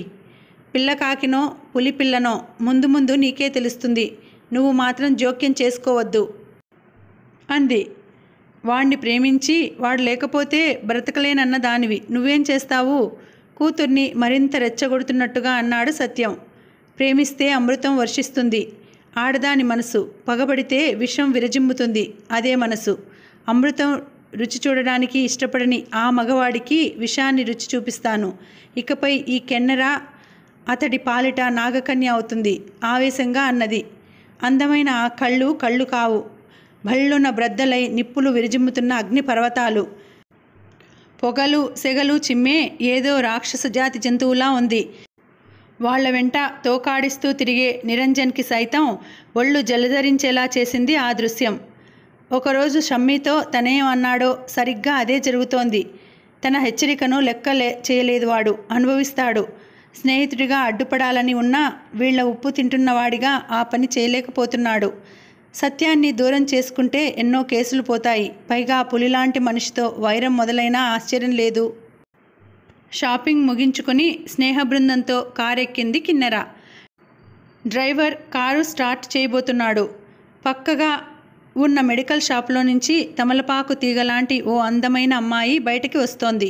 పిల్లకాకినో పులిపిల్లనో ముందు ముందు నీకే తెలుస్తుంది. నువ్వు మాత్రం జోక్యం చేసుకోవద్దు అంది. వాణ్ణి ప్రేమించి వాడు లేకపోతే బ్రతకలేనన్న దానివి నువ్వేం చేస్తావు? కూతుర్ని మరింత రెచ్చగొడుతున్నట్టుగా అన్నాడు సత్యం. ప్రేమిస్తే అమృతం వర్షిస్తుంది. ఆడదాని మనసు పగబడితే విషం విరజిమ్ముతుంది. అదే మనసు. అమృతం రుచి చూడడానికి ఇష్టపడని ఆ మగవాడికి విషాన్ని రుచి చూపిస్తాను. ఇకపై ఈ కెన్నెర అతడి పాలిట నాగకన్య అవుతుంది ఆవేశంగా అన్నది. అందమైన ఆ కళ్ళు కళ్ళు కావు, భళ్ళున బ్రద్దలై నిప్పులు విరజిమ్ముతున్న అగ్నిపర్వతాలు. పొగలు సెగలు చిమ్మే ఏదో రాక్షస జాతి జంతువులా ఉంది. వాళ్ల వెంట తోకాడిస్తూ తిరిగే నిరంజన్కి సైతం ఒళ్ళు జలధరించేలా చేసింది ఆ దృశ్యం. ఒకరోజు షమ్మీతో తనేం అన్నాడో సరిగ్గా అదే జరుగుతోంది. తన హెచ్చరికను లెక్క చేయలేదు వాడు. అనుభవిస్తాడు. స్నేహితుడిగా అడ్డుపడాలని ఉన్నా వీళ్ల ఉప్పు తింటున్నవాడిగా ఆ పని చేయలేకపోతున్నాడు. సత్యాన్ని దూరం చేసుకుంటే ఎన్నో కేసులు పోతాయి. పైగా పులిలాంటి మనిషితో వైరం మొదలైనా ఆశ్చర్యం లేదు. షాపింగ్ ముగించుకొని స్నేహ బృందంతో కారెక్కింది కిన్నెర. డ్రైవర్ కారు స్టార్ట్ చేయబోతున్నాడు. పక్కగా ఉన్న మెడికల్ షాప్లో నుంచి తమలపాకు తీగలాంటి ఓ అందమైన అమ్మాయి బయటికి వస్తోంది.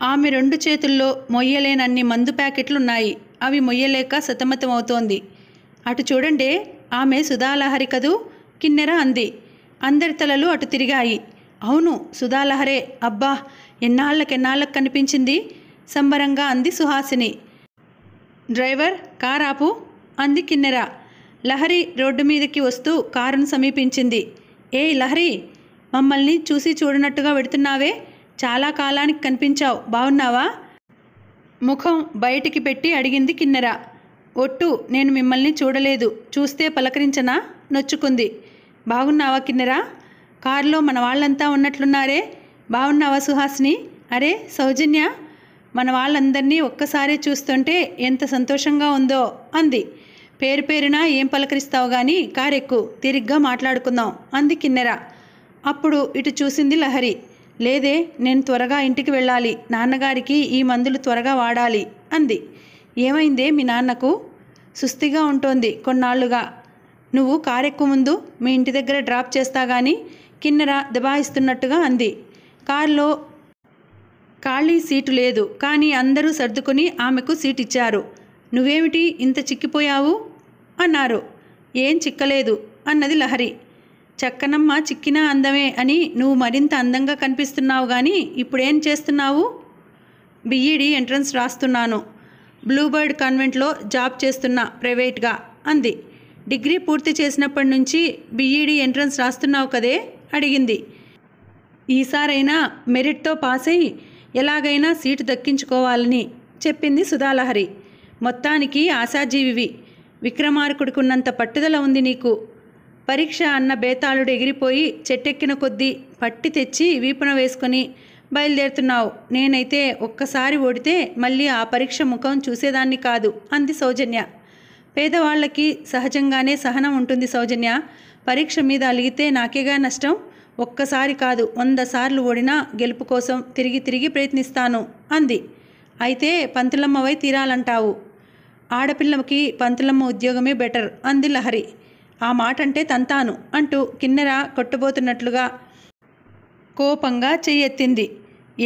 ఆమె 2 చేతుల్లో మొయ్యలేనన్ని మందు ప్యాకెట్లున్నాయి. అవి మొయ్యలేక సతమతమవుతోంది. అటు చూడండే, ఆమె సుధాలహరి కదూ? కిన్నెర అంది. అందరి తలలు అటు తిరిగాయి. అవును, సుధాలహరే. అబ్బా, ఎన్నాళ్ళకు కనిపించింది సంబరంగా అంది సుహాసిని. డ్రైవర్ కారాపు అంది కిన్నెర. లహరి రోడ్డు మీదకి వస్తూ కారును సమీపించింది. ఏయ్ లహరి, మమ్మల్ని చూసి చూడనట్టుగా వెడుతున్నావే? చాలా కాలానికి కనిపించావు. బాగున్నావా? ముఖం బయటికి పెట్టి అడిగింది కిన్నెర. ఒట్టు, నేను మిమ్మల్ని చూడలేదు. చూస్తే పలకరించనా? నొచ్చుకుంది. బాగున్నావా కిన్నెర? కారులో మన వాళ్ళంతా ఉన్నట్లున్నారే. బాగున్నావా సుహాసిని? అరే సౌజన్య, మన వాళ్ళందరినీ ఒక్కసారి చూస్తుంటే ఎంత సంతోషంగా ఉందో అంది. పేరు పేరున ఏం పలకరిస్తావు గాని కారెక్కు, తిరిగ్గా మాట్లాడుకుందాం అంది కిన్నెర. అప్పుడు ఇటు చూసింది లహరి. లేదే, నేను త్వరగా ఇంటికి వెళ్ళాలి. నాన్నగారికి ఈ మందులు త్వరగా వాడాలి అంది. ఏమైందే మీ నాన్నకు? సుస్థిగా ఉంటోంది కొన్నాళ్లుగా. నువ్వు కారెక్కు ముందు, మీ ఇంటి దగ్గర డ్రాప్ చేస్తా గాని కిన్నెర దబాయిస్తున్నట్టుగా అంది. కారులో ఖాళీ సీటు లేదు, కానీ అందరూ సర్దుకుని ఆమెకు సీట్ ఇచ్చారు. నువ్వేమిటి ఇంత చిక్కిపోయావు అన్నారు. ఏం చిక్కలేదు అన్నది లహరి. చక్కనమ్మ చిక్కినా అందమే అని నువ్వు మరింత అందంగా కనిపిస్తున్నావు గాని ఇప్పుడేం చేస్తున్నావు? బిఈడి ఎంట్రన్స్ రాస్తున్నాను. బ్లూబర్డ్ కాన్వెంట్లో జాబ్ చేస్తున్నా ప్రైవేట్గా అంది. డిగ్రీ పూర్తి చేసినప్పటి నుంచి బిఈడి ఎంట్రన్స్ రాస్తున్నావు కదే అడిగింది. ఈసారైనా మెరిట్తో పాస్ అయి ఎలాగైనా సీటు దక్కించుకోవాలని చెప్పింది సుధాలహరి. మొత్తానికి ఆశాజీవివి. విక్రమార్కుడికున్నంత పట్టుదల ఉంది నీకు. పరీక్ష అన్న బేతాళుడు ఎగిరిపోయి చెట్టెక్కిన కొద్దీ పట్టి తెచ్చి వీపున వేసుకొని బయలుదేరుతున్నావు. నేనైతే ఒక్కసారి ఓడితే మళ్ళీ ఆ పరీక్ష ముఖం చూసేదాన్ని కాదు అంది సౌజన్య. పేదవాళ్లకి సహజంగానే సహనం ఉంటుంది సౌజన్య. పరీక్ష మీద అలిగితే నాకేగా నష్టం. ఒక్కసారి కాదు 100 సార్లు ఓడినా గెలుపు కోసం తిరిగి తిరిగి ప్రయత్నిస్తాను అంది. అయితే పంతులమ్మవై తీరాలంటావు. ఆడపిల్లకి పంతులమ్మ ఉద్యోగమే బెటర్ అంది లహరి. ఆ మాట అంటే తంతాను అంటూ కిన్నెర కొట్టబోతున్నట్లుగా కోపంగా చెయ్యెత్తింది.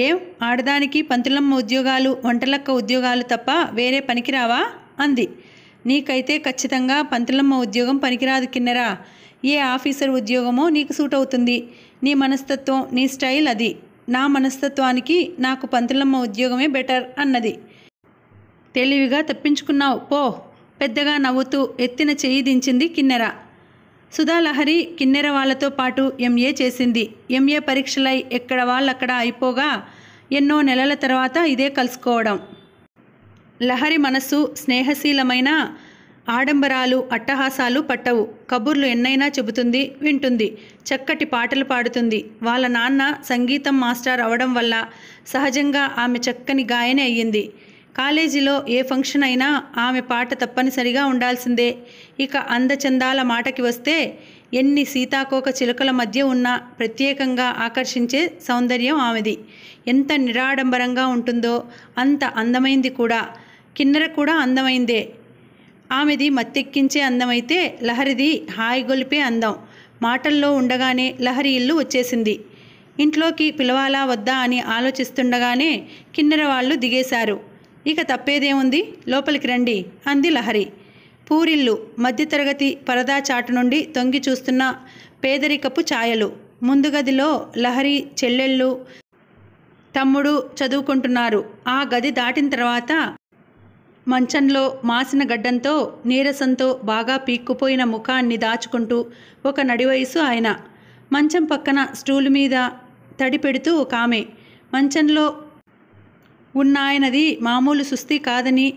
ఏం, ఆడదానికి పంతులమ్మ ఉద్యోగాలు వంటలక్క ఉద్యోగాలు తప్ప వేరే పనికిరావా అంది. నీకైతే ఖచ్చితంగా పంతులమ్మ ఉద్యోగం పనికిరాదు కిన్నెర. ఏ ఆఫీసర్ ఉద్యోగమో నీకు సూట్ అవుతుంది. నీ మనస్తత్వం, నీ స్టైల్ అది. నా మనస్తత్వానికి నాకు పంతులమ్మ ఉద్యోగమే బెటర్ అన్నది. తెలివిగా తప్పించుకున్నావు పో. పెద్దగా నవ్వుతూ ఎత్తిన చెయ్యి దించింది కిన్నెర. సుధాలహరి కిన్నెర వాళ్లతో పాటు ఎంఏ చేసింది. ఎంఏ పరీక్షలై ఎక్కడ వాళ్ళక్కడ అయిపోగా ఎన్నో నెలల తర్వాత ఇదే కలుసుకోవడం. లహరి మనస్సు స్నేహశీలమైన ఆడంబరాలు అట్టహాసాలు పట్టవు. కబుర్లు ఎన్నైనా చెబుతుంది, వింటుంది. చక్కటి పాటలు పాడుతుంది. వాళ్ళ నాన్న సంగీతం మాస్టర్ అవడం వల్ల సహజంగా ఆమె చక్కని గాయని అయ్యింది. కాలేజీలో ఏ ఫంక్షన్ అయినా ఆమె పాట తప్పనిసరిగా ఉండాల్సిందే. ఇక అందచందాల మాటకి వస్తే ఎన్ని సీతాకోక చిలుకల మధ్య ఉన్నా ప్రత్యేకంగా ఆకర్షించే సౌందర్యం ఆమెది. ఎంత నిరాడంబరంగా ఉంటుందో అంత అందమైంది కూడా. కిన్నెర కూడా అందమైందే. ఆమెది మత్తెక్కించే అందమైతే లహరిది హాయిగొలిపే అందం. మాటల్లో ఉండగానే లహరి ఇల్లు వచ్చేసింది. ఇంట్లోకి పిలవాలా వద్దా అని ఆలోచిస్తుండగానే కిన్నెర వాళ్ళు దిగేశారు. ఇక తప్పేదేముంది, లోపలికి రండి అంది లహరి. పూరిల్లు, మధ్యతరగతి పరదా చాటు నుండి తొంగి చూస్తున్న పేదరికపు ఛాయలు. ముందు గదిలో లహరి చెల్లెళ్ళు తమ్ముడు చదువుకుంటున్నారు. ఆ గది దాటిన తర్వాత మంచంలో మాసిన గడ్డంతో నీరసంతో బాగా పీక్కుపోయిన ముఖాన్ని దాచుకుంటూ ఒక నడివయసు ఆయన. మంచం పక్కన స్టూలు మీద తడి పెడుతూ ఒక ఆమె. మంచంలో ఉన్నాయనది మామూలు సుస్థి కాదని,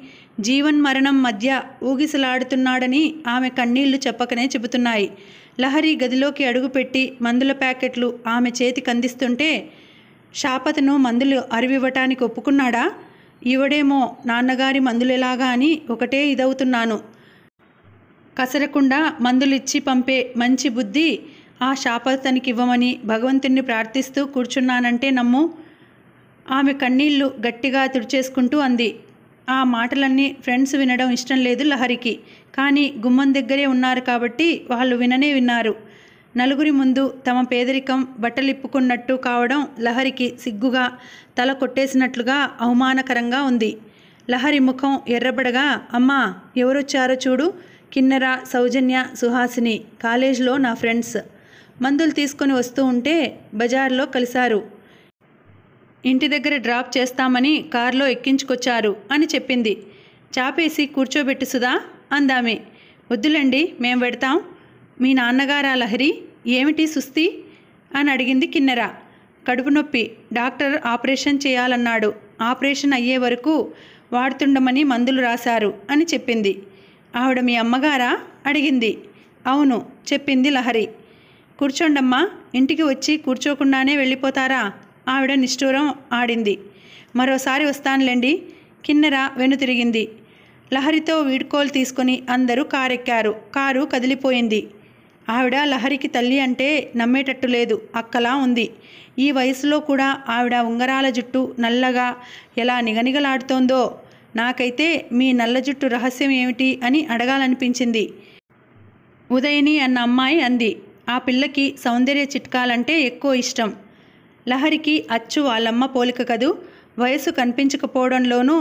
జీవన్మరణం మధ్య ఊగిసలాడుతున్నాడని ఆమె కన్నీళ్లు చెప్పకనే చెబుతున్నాయి. లహరి గదిలోకి అడుగుపెట్టి మందుల ప్యాకెట్లు ఆమె చేతికి అందిస్తుంటే, షాపతను మందులు అరివివ్వటానికి ఒప్పుకున్నాడా? ఇవడేమో నాన్నగారి మందులెలాగా అని ఒకటే ఇదవుతున్నాను. కసరకుండా మందులిచ్చి పంపే మంచి బుద్ధి ఆ షాపతనికి ఇవ్వమని భగవంతుణ్ణి ప్రార్థిస్తూ కూర్చున్నానంటే నమ్ము. ఆమె కన్నీళ్లు గట్టిగా తుడిచేసుకుంటూ అంది. ఆ మాటలన్నీ ఫ్రెండ్స్ వినడం ఇష్టం లేదు లహరికి. కానీ గుమ్మం దగ్గరే ఉన్నారు కాబట్టి వాళ్ళు విన్నారు. నలుగురి ముందు తమ పేదరికం బట్టలిప్పుకున్నట్టు కావడం లహరికి సిగ్గుగా, తల కొట్టేసినట్లుగా అవమానకరంగా ఉంది. లహరి ముఖం ఎర్రబడగా, అమ్మా ఎవరొచ్చారో చూడు. కిన్నెర, సౌజన్య, సుహాసిని, కాలేజ్లో నా ఫ్రెండ్స్. మందులు తీసుకొని వస్తూ ఉంటే బజార్లో కలిశారు. ఇంటి దగ్గర డ్రాప్ చేస్తామని కారులో ఎక్కించుకొచ్చారు అని చెప్పింది. చాపేసి కూర్చోబెట్టి సుధా అందామే. వద్దులండి, మేం పెడతాం. మీ నాన్నగారా లహరి? ఏమిటి సుస్థి అని అడిగింది కిన్నెర. కడుపు నొప్పి, డాక్టర్ ఆపరేషన్ చేయాలన్నాడు. ఆపరేషన్ అయ్యే వరకు వాడుతుండమని మందులు రాశారు అని చెప్పింది. ఆవిడ మీ అమ్మగారా అడిగింది. అవును చెప్పింది లహరి. కూర్చోండమ్మా, ఇంటికి వచ్చి కూర్చోకుండానే వెళ్ళిపోతారా? ఆవిడ నిష్ఠూరం ఆడింది. మరోసారి వస్తానులేండి. కిన్నెర వెనుతిరిగింది. లహరితో వీడ్కోలు తీసుకొని అందరూ కారెక్కారు. కారు కదిలిపోయింది. ఆవిడ లహరికి తల్లి అంటే నమ్మేటట్టు లేదు, అక్కలా ఉంది. ఈ వయసులో కూడా ఆవిడ ఉంగరాల జుట్టు నల్లగా ఎలా నిగనిగలాడుతోందో. నాకైతే మీ నల్ల జుట్టు రహస్యం ఏమిటి అని అడగాలనిపించింది. ఉదయని అన్న అమ్మాయి అంది. ఆ పిల్లకి సౌందర్య చిట్కాలంటే ఎక్కువ ఇష్టం. లహరికి అచ్చు వాళ్ళమ్మ పోలిక కదూ. వయసు కనిపించకపోవడంలోనూ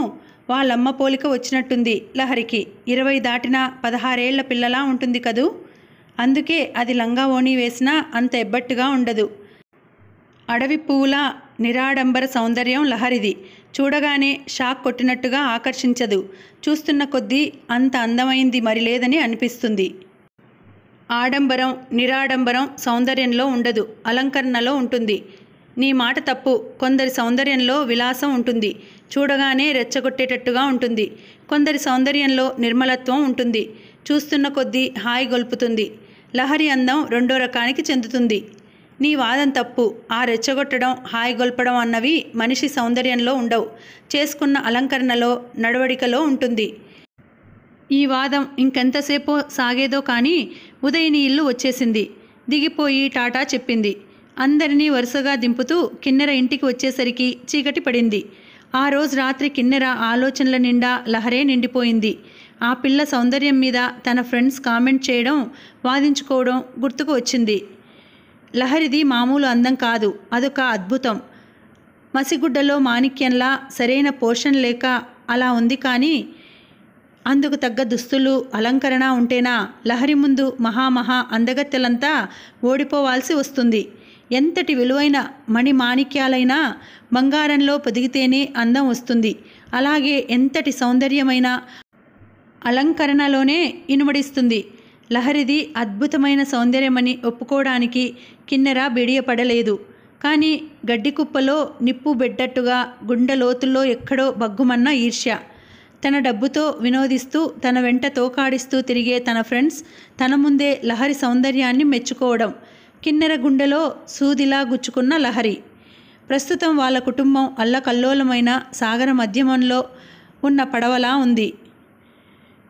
వాళ్ళమ్మ పోలిక వచ్చినట్టుంది లహరికి. 20 దాటిన 16 ఏళ్ల పిల్లలా ఉంటుంది కదూ. అందుకే అది లంగా ఓణి వేసినా అంత ఎబ్బట్టుగా ఉండదు. అడవి పువ్వుల నిరాడంబర సౌందర్యం లహరిది. చూడగానే షాక్ కొట్టినట్టుగా ఆకర్షించదు. చూస్తున్న కొద్దీ అంత అందమైంది మరి లేదని అనిపిస్తుంది. ఆడంబరం, నిరాడంబరం సౌందర్యంలో ఉండదు, అలంకరణలో ఉంటుంది. నీ మాట తప్పు. కొందరి సౌందర్యంలో విలాసం ఉంటుంది, చూడగానే రెచ్చగొట్టేటట్టుగా ఉంటుంది. కొందరి సౌందర్యంలో నిర్మలత్వం ఉంటుంది, చూస్తున్న కొద్దీ హాయి గొల్పుతుంది. లహరి అందం రెండో రకానికి చెందుతుంది. నీ వాదం తప్పు. ఆ రెచ్చగొట్టడం, హాయి గొల్పడం అన్నవి మనిషి సౌందర్యంలో ఉండవు, చేసుకున్న అలంకరణలో, నడవడికలో ఉంటుంది. ఈ వాదం ఇంకెంతసేపో సాగేదో కానీ ఉదయని ఇల్లు వచ్చేసింది. దిగిపోయి టాటా చెప్పింది. అందరినీ వరుసగా దింపుతూ కిన్నెర ఇంటికి వచ్చేసరికి చీకటి పడింది. ఆ రోజు రాత్రి కిన్నెర ఆలోచనల నిండా లహరే నిండిపోయింది. ఆ పిల్ల సౌందర్యం మీద తన ఫ్రెండ్స్ కామెంట్ చేయడం, వాదించుకోవడం గుర్తుకు వచ్చింది. లహరిది మామూలు అందం కాదు, అదొక అద్భుతం. మసిగుడ్డలో మాణిక్యంలా సరైన పోషణ లేక అలా ఉంది. కానీ అందుకు తగ్గ దుస్తులు, అలంకరణ ఉంటేనా లహరి ముందు మహామహా అందగత్తెలంతా ఓడిపోవాల్సి వస్తుంది. ఎంతటి విలువైన మణి మాణిక్యాలైనా బంగారంలో పొదిగితేనే అందం వస్తుంది. అలాగే ఎంతటి సౌందర్యమైన అలంకరణలోనే ఇనుమడిస్తుంది. లహరిది అద్భుతమైన సౌందర్యమని ఒప్పుకోవడానికి కిన్నెర బిడియపడలేదు. కానీ గడ్డి కుప్పలో నిప్పు బెడ్డట్టుగా గుండె లోతుల్లో ఎక్కడో బగ్గుమన్న ఈర్ష్య. తన డబ్బుతో వినోదిస్తూ తన వెంట తోకాడిస్తూ తిరిగే తన ఫ్రెండ్స్ తన ముందే లహరి సౌందర్యాన్ని మెచ్చుకోవడం కిన్నెర గుండెలో సూదిలా గుచ్చుకున్న లహరి. ప్రస్తుతం వాళ్ళ కుటుంబం అల్లకల్లోలమైన సాగర మధ్యమంలో ఉన్న పడవలా ఉంది.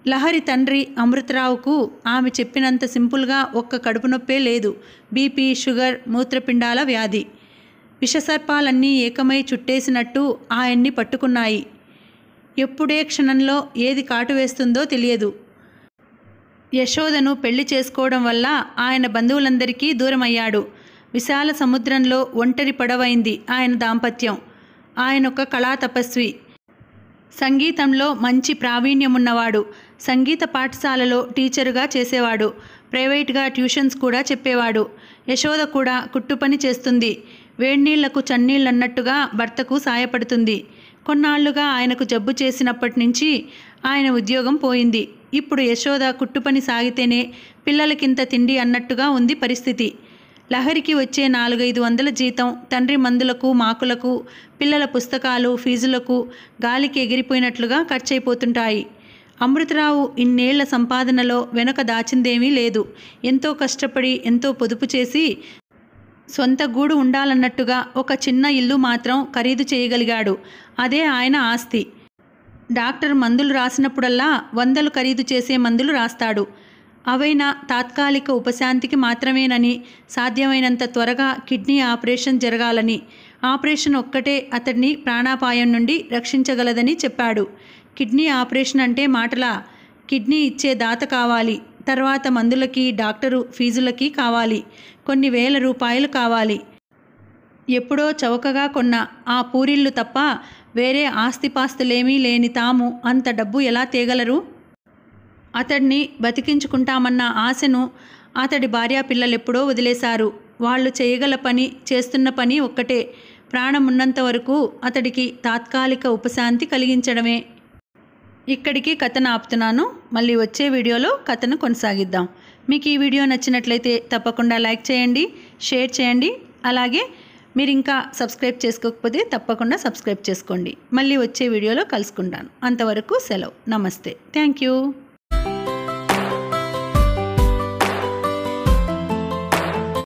లహరి తండ్రి అమృతరావుకు ఆమె చెప్పినంత సింపుల్గా ఒక్క కడుపు నొప్పే లేదు. బీపీ, షుగర్, మూత్రపిండాల వ్యాధి, విషసర్పాలన్నీ ఏకమై చుట్టేసినట్టు ఆయన్ని పట్టుకున్నాయి. ఎప్పుడే క్షణంలో ఏది కాటు వేస్తుందో తెలియదు. యశోదను పెళ్లి చేసుకోవడం వల్ల ఆయన బంధువులందరికీ దూరమయ్యాడు. విశాల సముద్రంలో ఒంటరి పడవైంది ఆయన దాంపత్యం. ఆయనొక కళా తపస్వి, సంగీతంలో మంచి ప్రావీణ్యమున్నవాడు. సంగీత పాఠశాలలో టీచరుగా చేసేవాడు. ప్రైవేట్గా ట్యూషన్స్ కూడా చెప్పేవాడు. యశోద కూడా కుట్టుపని చేస్తుంది. వేడినీళ్లకు చన్నీళ్ళన్నట్టుగా భర్తకు సాయపడుతుంది. కొన్నాళ్లుగా ఆయనకు జబ్బు చేసినప్పటి నుంచి ఆయన ఉద్యోగం పోయింది. ఇప్పుడు యశోద కుట్టుపని సాగితేనే పిల్లలకింత తిండి అన్నట్టుగా ఉంది పరిస్థితి. లహరికి వచ్చే 400-500 జీతం తండ్రి మందులకు, మాకులకు, పిల్లల పుస్తకాలు, ఫీజులకు గాలికి ఎగిరిపోయినట్లుగా ఖర్చయిపోతుంటాయి. అమృతరావు ఇన్నేళ్ల సంపాదనలో వెనుక దాచిందేమీ లేదు. ఎంతో కష్టపడి ఎంతో పొదుపు చేసి సొంత గూడు ఉండాలన్నట్టుగా ఒక చిన్న ఇల్లు మాత్రం ఖరీదు చేయగలిగాడు. అదే ఆయన ఆస్తి. డాక్టర్ మందులు రాసినప్పుడల్లా 100 ఖరీదు చేసే మందులు రాస్తాడు. అవైనా తాత్కాలిక ఉపశాంతికి మాత్రమేనని, సాధ్యమైనంత త్వరగా కిడ్నీ ఆపరేషన్ జరగాలని, ఆపరేషన్ ఒక్కటే అతడిని ప్రాణాపాయం నుండి రక్షించగలదని చెప్పాడు. కిడ్నీ ఆపరేషన్ అంటే మాటలా? కిడ్నీ ఇచ్చే దాత కావాలి, తర్వాత మందులకి, డాక్టరు ఫీజులకి కావాలి, కొన్ని వేల రూపాయలు కావాలి. ఎప్పుడో చౌకగా కొన్న ఆ పూరిళ్ళు తప్ప వేరే ఆస్తిపాస్తులేమీ లేని తాము అంత డబ్బు ఎలా తేగలరు? అతడిని బతికించుకుంటామన్న ఆశను అతడి భార్యాపిల్లలెప్పుడో వదిలేశారు. వాళ్ళు చేయగల పని, చేస్తున్న పని ఒక్కటే, ప్రాణమున్నంత వరకు అతడికి తాత్కాలిక ఉపశాంతి కలిగించడమే. ఇక్కడికి కథను ఆపుతున్నాను. మళ్ళీ వచ్చే వీడియోలో కథను కొనసాగిద్దాం. మీకు ఈ వీడియో నచ్చినట్లయితే తప్పకుండా లైక్ చేయండి, షేర్ చేయండి. అలాగే మీరు ఇంకా సబ్స్క్రైబ్ చేసుకోకపోతే తప్పకుండా సబ్స్క్రైబ్ చేసుకోండి. మళ్ళీ వచ్చే వీడియోలో కలుసుకుంటాను. అంతవరకు సెలవు. నమస్తే. Thank you.